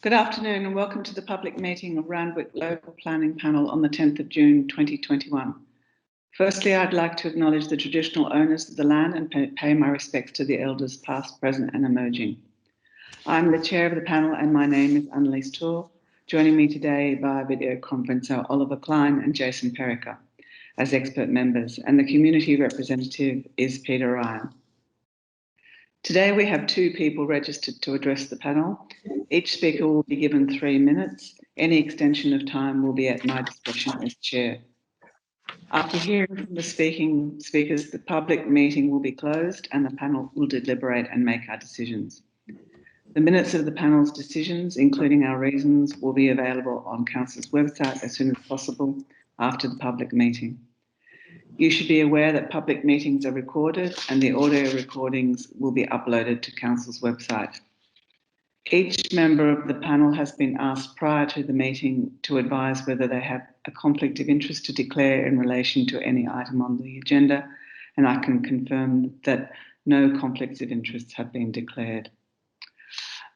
Good afternoon and welcome to the public meeting of Randwick Local Planning Panel on the 10th of June 2021. Firstly, I'd like to acknowledge the traditional owners of the land and pay my respects to the elders past, present and emerging. I'm the chair of the panel and my name is Annalise Tour. Joining me today via video conference are Oliver Klein and Jason Perica as expert members, and the community representative is Peter Ryan. Today we have two people registered to address the panel. Each speaker will be given 3 minutes. Any extension of time will be at my discretion as chair. After hearing from the speakers, the public meeting will be closed and the panel will deliberate and make our decisions. The minutes of the panel's decisions, including our reasons, will be available on Council's website as soon as possible after the public meeting. You should be aware that public meetings are recorded and the audio recordings will be uploaded to Council's website. Each member of the panel has been asked prior to the meeting to advise whether they have a conflict of interest to declare in relation to any item on the agenda, and I can confirm that no conflicts of interest have been declared.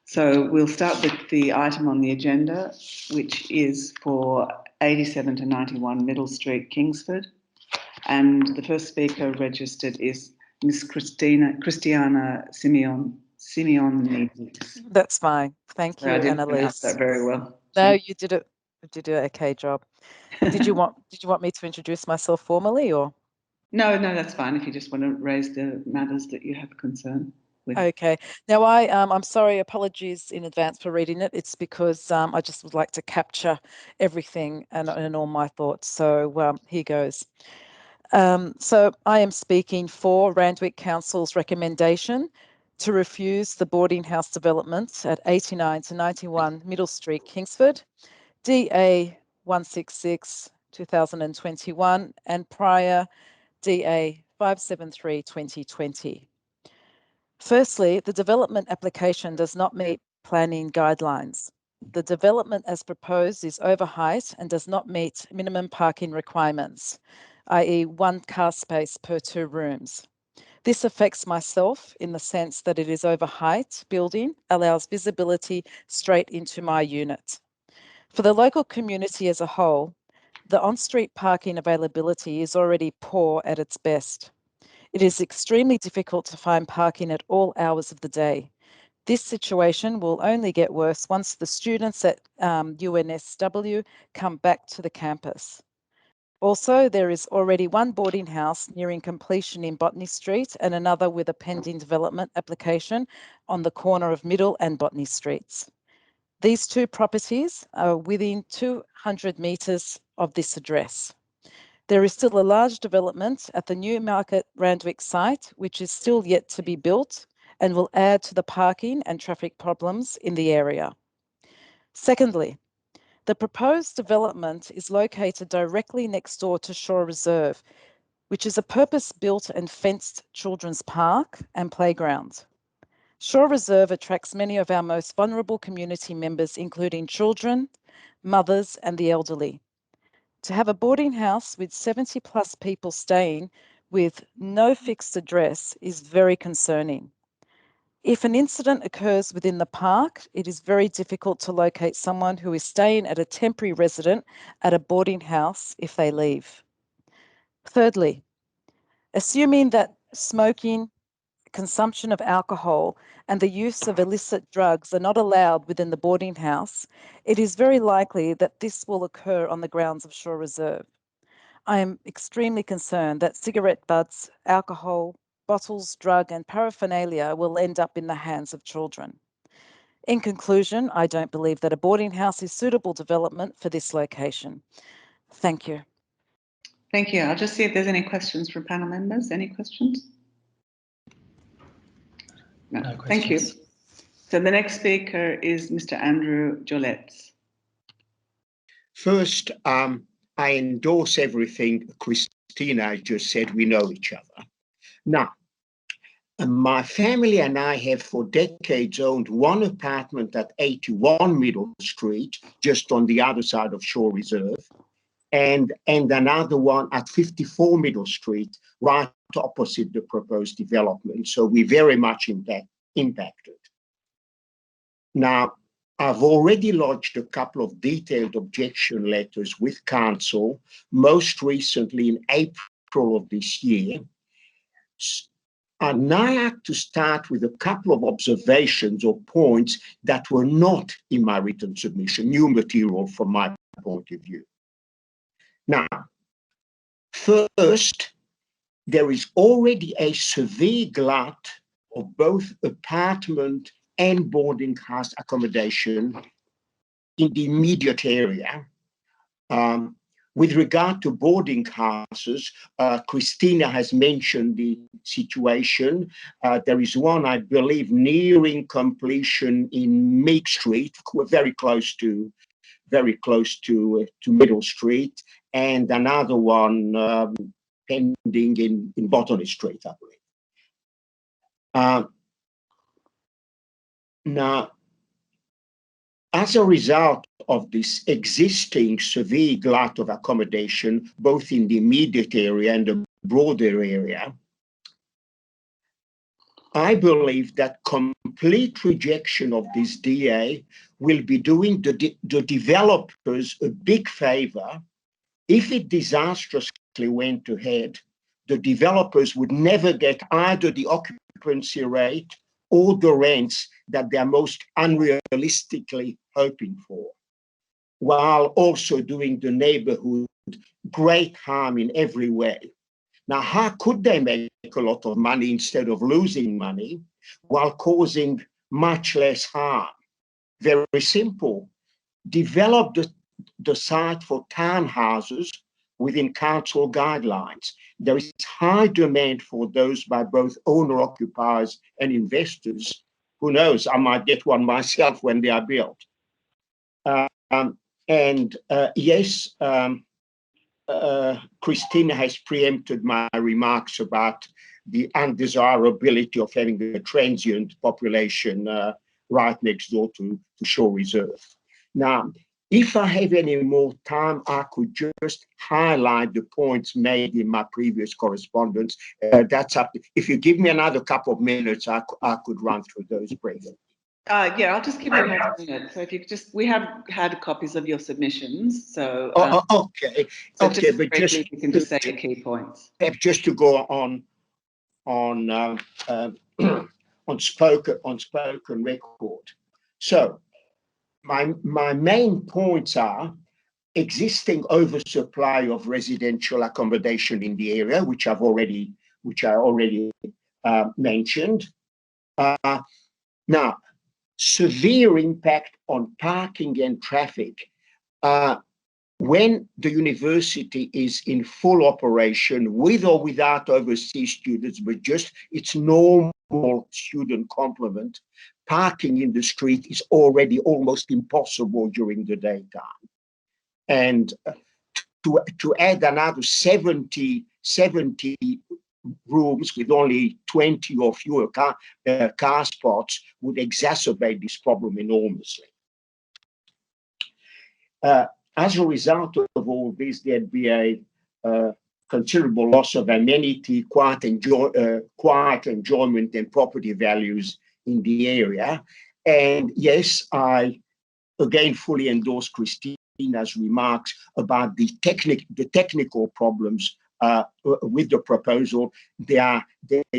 So we'll start with the item on the agenda, which is for 87 to 91 Middle Street, Kingsford. And the first speaker registered is Ms. Christiana Simeonidis. That's fine. Thank you, I didn't Annalise. pronounce that very well. No, you did it. You did an okay job. Did you want me to introduce myself formally, or? No, that's fine. If you just want to raise the matters that you have concern with. Okay. Now, I'm sorry. Apologies in advance for reading it. It's because I just would like to capture everything and all my thoughts. So here goes. So I am speaking for Randwick Council's recommendation to refuse the boarding house development at 89 to 91 Middle Street, Kingsford, DA 166 2021 and prior DA 573 2020. Firstly, the development application does not meet planning guidelines. The development as proposed is over height and does not meet minimum parking requirements, i.e. 1 car space per 2 rooms. This affects myself in the sense that it is over height building, allows visibility straight into my unit. For the local community as a whole, the on-street parking availability is already poor at its best. It is extremely difficult to find parking at all hours of the day. This situation will only get worse once the students at UNSW come back to the campus. Also, there is already one boarding house nearing completion in Botany Street and another with a pending development application on the corner of Middle and Botany Streets. These two properties are within 200 metres of this address. There is still a large development at the Newmarket Randwick site, which is still yet to be built and will add to the parking and traffic problems in the area. Secondly, the proposed development is located directly next door to Shore Reserve, which is a purpose-built and fenced children's park and playground. Shore Reserve attracts many of our most vulnerable community members, including children, mothers, and the elderly. To have a boarding house with 70 plus people staying with no fixed address is very concerning. If an incident occurs within the park, it is very difficult to locate someone who is staying at a temporary resident at a boarding house if they leave. Thirdly, assuming that smoking, consumption of alcohol, and the use of illicit drugs are not allowed within the boarding house, it is very likely that this will occur on the grounds of Shore Reserve. I am extremely concerned that cigarette butts, alcohol, bottles, drug and paraphernalia will end up in the hands of children. In conclusion, I don't believe that a boarding house is suitable development for this location. Thank you. Thank you. I'll just see if there's any questions from panel members. Any questions? No questions. Thank you. So the next speaker is Mr. Andrew Jolletts. First, I endorse everything Christina just said. We know each other. Now, my family and I have for decades owned one apartment at 81 Middle Street, just on the other side of Shore Reserve, and another one at 54 Middle Street, right opposite the proposed development. So we're very much impacted. Now, I've already lodged a couple of detailed objection letters with council, most recently in April of this year. I'd now like to start with a couple of observations or points that were not in my written submission, new material from my point of view. Now, first, there is already a severe glut of both apartment and boarding house accommodation in the immediate area. With regard to boarding houses, Christina has mentioned the situation. There is one, I believe, nearing completion in Meek Street, very close to Middle Street, and another one pending in Botany Street, I believe. Now, as a result of this existing severe glut of accommodation, both in the immediate area and the broader area, I believe that complete rejection of this DA will be doing the developers a big favor. If it disastrously went ahead, the developers would never get either the occupancy rate or the rents that they're most unrealistically hoping for, while also doing the neighborhood great harm in every way. Now, how could they make a lot of money instead of losing money while causing much less harm? Very simple. Develop the site for townhouses within council guidelines. There is high demand for those by both owner-occupiers and investors. Who knows, I might get one myself when they are built. Yes, Christina has preempted my remarks about the undesirability of having a transient population right next door to Shore Reserve. Now, if I have any more time, I could just highlight the points made in my previous correspondence. That's up. If you give me another couple of minutes, I could run through those briefly. Yeah, I'll just give you another minute. So if you could just, we have had copies of your submissions. So okay, so okay, just but briefly, you can just say your key points. Just to go on spoken record. So my main points are existing oversupply of residential accommodation in the area, which I already mentioned. Now, severe impact on parking and traffic. When the university is in full operation, with or without overseas students, but just its normal student complement, parking in the street is already almost impossible during the daytime. And to add another 70 rooms with only 20 or fewer car spots would exacerbate this problem enormously. As a result of all this, there'd be a considerable loss of amenity, quiet enjoyment, and property values in the area. And yes, I again fully endorse Christina's remarks about the technical problems with the proposal. They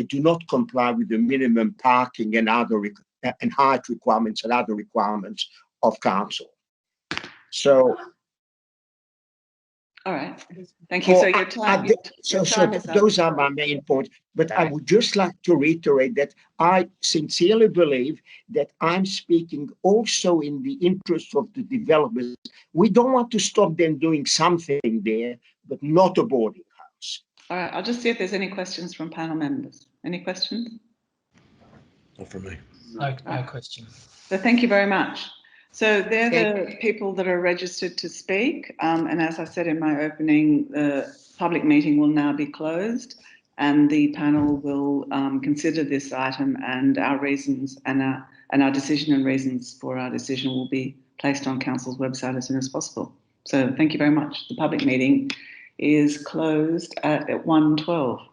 do not comply with the minimum parking and height requirements and other requirements of council. So. All right, thank you. So your time, those are my main points. But I would just like to reiterate that I sincerely believe that I'm speaking also in the interest of the developers. We don't want to stop them doing something there, but not a boarding house. All right, I'll just see if there's any questions from panel members. Any questions? Not from me. No question. So thank you very much. So they're the people that are registered to speak. And as I said in my opening, the public meeting will now be closed and the panel will consider this item, and our reasons and our decision and reasons for our decision will be placed on council's website as soon as possible. So thank you very much. The public meeting is closed at 1:12.